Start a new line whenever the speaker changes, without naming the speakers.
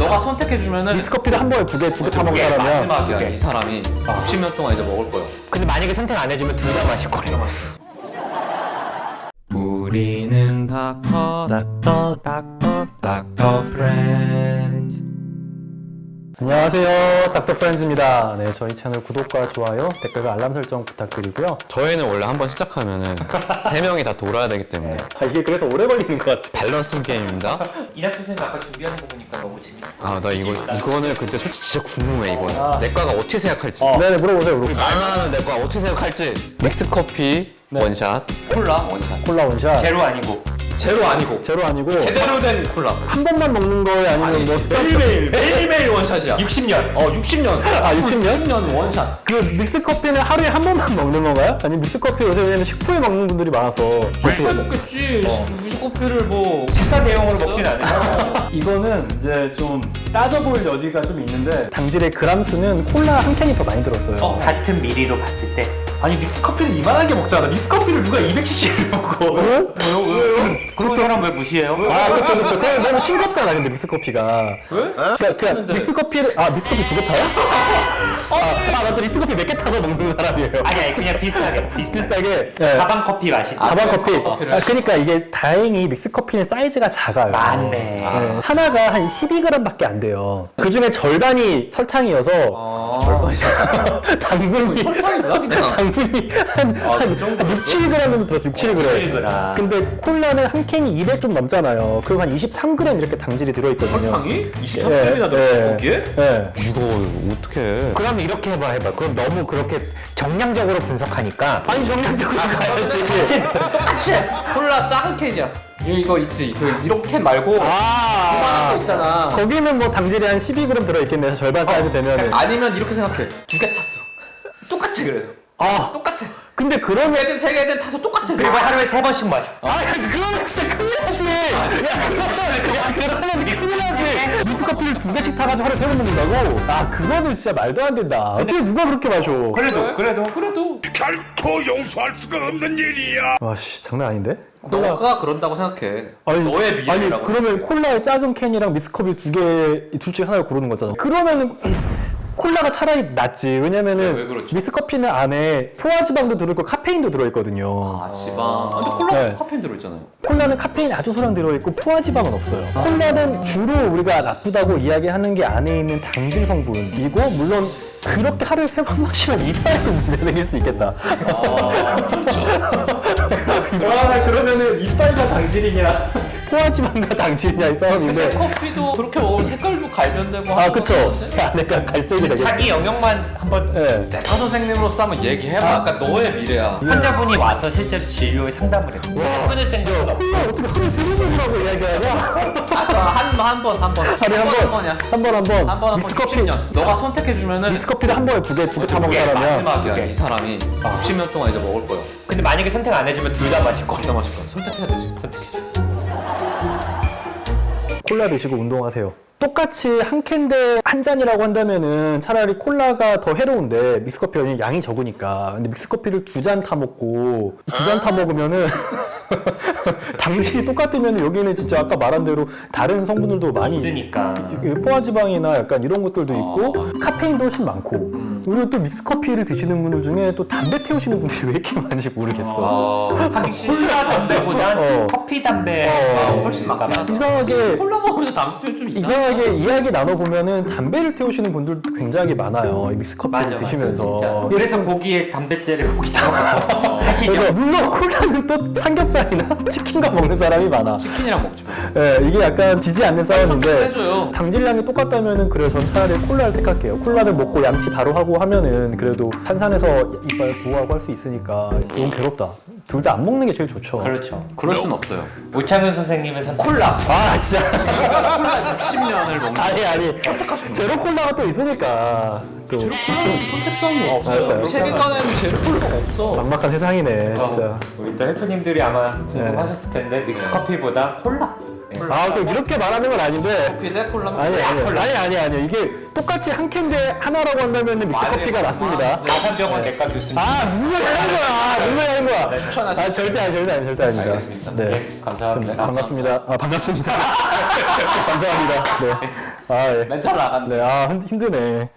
너가 선택해주면은
믹스커피를 한 번에 두 개 타먹은 사람이야.
마지막이야. 이 사람이 60년 동안 이제 먹을 거야.
근데 만약에 선택 안 해주면 둘 다 마실 거예요.
우리는 닥터 프렌즈.
안녕하세요, 닥터 프렌즈입니다. 네, 저희 채널 구독과 좋아요, 댓글과 알람 설정 부탁드리고요.
저희는 원래 한번 시작하면은 3명이 다 돌아야 되기 때문에
이게 그래서 오래 걸리는 것 같아.
밸런스 게임입니다.
이낙준 선생님 아까 준비하는 거 보니까 너무 재밌어.
아, 나 이거는 근데 솔직히 진짜 궁금해, 이거는. 내과가 어떻게 생각할지.
네네, 물어보세요.
말만 하는 내과 어떻게 생각할지. 믹스커피 원샷.
콜라 원샷.
콜라 원샷.
제로 아니고.
제로 아니고.
제로 아니고.
제대로 된 콜라.
한 번만 먹는 거에 아니면 뭐 스타트.
매일매일 원샷이야.
60년.
60년.
아, 60년?
60년 원샷.
그 믹스커피는 하루에 한 번만 먹는 건가요? 아니 믹스커피 요새 왜냐면 식후에 먹는 분들이 많아서.
잘 먹겠지. 뮤직커피를 뭐
식사 대용으로 먹진 않아요.
이거는 이제 좀 따져볼 여지가 좀 있는데 당질의 그람수는 콜라 한 캔이 더 많이 들었어요.
같은 미리로 봤을 때.
아니 믹스커피는 이만하게 먹잖아. 믹스커피를 누가 200cc를 먹어?
왜요? 그런 사람 왜 무시해요?
아 그쵸. 그건 너무 싱겁잖아 근데 믹스커피가.
왜?
그러니까 믹스커피를 믹스커피 두 개 타요? 맞다. 믹스커피 몇 개 타서 먹는 사람이에요.
아니 그냥 비슷하게.
비슷하게. 네.
가방 커피 맛이.
가방 커피. 그러니까 이게 다행히 믹스커피는 사이즈가 작아요.
맞네.
네. 하나가 한 12g밖에 안 돼요. 그 중에 절반이 설탕이어서 당분이
설탕이 뭐야 그냥.
당분이 한 6, 7g 정도 들었어. 6, 7g.
7g.
근데 콜라는 한 캔이 200 좀 넘잖아요. 그럼 한 23g 이렇게 당질이 들어있거든요.
설탕이? 23g이나 들었어 거기에?
네.
이거 어떡해.
그럼 이렇게 해봐. 그럼 너무 그렇게 정량적으로 분석하니까.
아니 정량적으로 가야지.
똑같이 콜라 작은 캔이야. 이거 있지. 이렇게 말고 그만한 거 있잖아.
거기는 뭐 당질이 한 12g 들어있겠네. 절반 사이즈 되면은.
아니면 이렇게 생각해. 2개 탔어. 똑같아 그래서. 똑같아.
근데 그러면
애들 3개든 타서 똑같아.
그리고 하루에 3번씩 마셔.
그러면 진짜 큰일 나지. 그러면 큰일 나지. 믹스커피를 2개씩 타가지고 하루에 3번 먹는다고? 그거는 진짜 말도 안 된다. 어떻게 누가 그렇게 마셔?
그래도
결코 용서할 수가 없는 일이야.
와씨 장난 아닌데?
너가 그런다고 생각해.
아니,
너의 미래라고.
그러면 콜라의 작은 캔이랑 믹스커피 둘 중에 하나를 고르는 거잖아. 그러면은 콜라가 차라리 낫지. 왜냐면은
왜 그렇죠?
믹스커피는 안에 포화지방도 들어있고 카페인도 들어있거든요.
지방. 근데 콜라
네.
카페인 들어있잖아요.
콜라는 카페인이 아주 소량 들어있고 포화지방은 없어요. 콜라는 주로 우리가 나쁘다고 이야기하는 게 안에 있는 당질 성분이고 물론 그렇게 하루에 3번 마시면 이빨에도 문제 생길 수 있겠다. 그러면은 이빨과 당질이냐 포화지방과 당질이냐의 싸움인데.
커피도 그렇게 먹으면 색깔도 갈변되고.
그쵸. 안에가 갈색이 되겠지.
자기 영역만 한번.
네.
내과 선생님으로서 한번 얘기해봐. 아까 너의 미래야.
환자분이 와서 실제로 진료에 상담을 했고. 끊을 생각은 없어.
콜라 어떻게 하루에 3번이라고 이야기하냐?
한 번.
하루에 한 번. 믹스커피.
60년. 너가 선택해주면은
믹스커피를 한 번에 두 개 타먹은 사람이야.
마지막이야. 이 사람이 60년 동안 이제 먹을 거야.
근데 만약에 선택 안 해주면 둘 다 마실 거야.
어디다 마실 거야? 선택해야 되지.
콜라 드시고 운동하세요. 똑같이 한 캔데 한 잔이라고 한다면은 차라리 콜라가 더 해로운데 믹스커피가 양이 적으니까. 근데 믹스커피를 2잔 타먹고 2잔 타먹으면은 당질이 똑같으면 여기는 진짜 아까 말한 대로 다른 성분들도 많이
있으니까.
포화지방이나 약간 이런 것들도 있고 카페인도 훨씬 많고. 그리고 또 믹스커피를 드시는 분들 중에 또 담배 태우시는 분들이 왜 이렇게 많은지 모르겠어.
콜라 담배보단 커피 담배가
훨씬 많긴
이상하게
콜라 먹으면서 담배 좀
이상하게 이야기 나눠보면은 담배를 태우시는 분들도 굉장히 많아요. 이 믹스커피 드시면서.
진짜. 그래서 고기에 담배째를 거기다가 하시죠.
그래서 물론 콜라는 또 삼겹살이나 치킨과 먹는 사람이 많아.
치킨이랑 먹지 뭐.
예, 이게 약간 지지 않는 싸움인데
해줘요.
당질량이 똑같다면은 그래서 전 차라리 콜라를 택할게요. 콜라를 먹고 양치 바로 하고 하면은 그래도 탄산에서 이빨 보호하고 할 수 있으니까 너무 괴롭다. 둘 다 안 먹는 게 제일 좋죠.
그렇죠.
그럴 순 없어요.
오창현 선생님의 선택.
콜라.
진짜.
콜라 60년을 먹는.
아니. 제로 콜라가 또 있으니까 또
콜라는 선택성이 없어요.
알았어요.
세계관에는 제로 콜라가 없어.
막막한 세상이네, 진짜.
우리 또 헬프님들이 아마 궁금하셨을 텐데 믹스커피보다 콜라.
아, 그럼 이렇게 말하는 건 아닌데.
커피 대 콜라면
아니. 이게 똑같이 한 캔데 하나라고 한다면 믹스커피가 낫습니다.
나산병원 내과 교수님.
아, 무슨 소리 하는 거야. 무슨 소리 하는 거야.
추천하시죠.
아, 절대 아닙니다.
알겠습니다.
네.
감사합니다.
반갑습니다. 아, 반갑습니다. 감사합니다. 네. 아, 예.
멘탈 나갔네.
네, 아, 힘드네.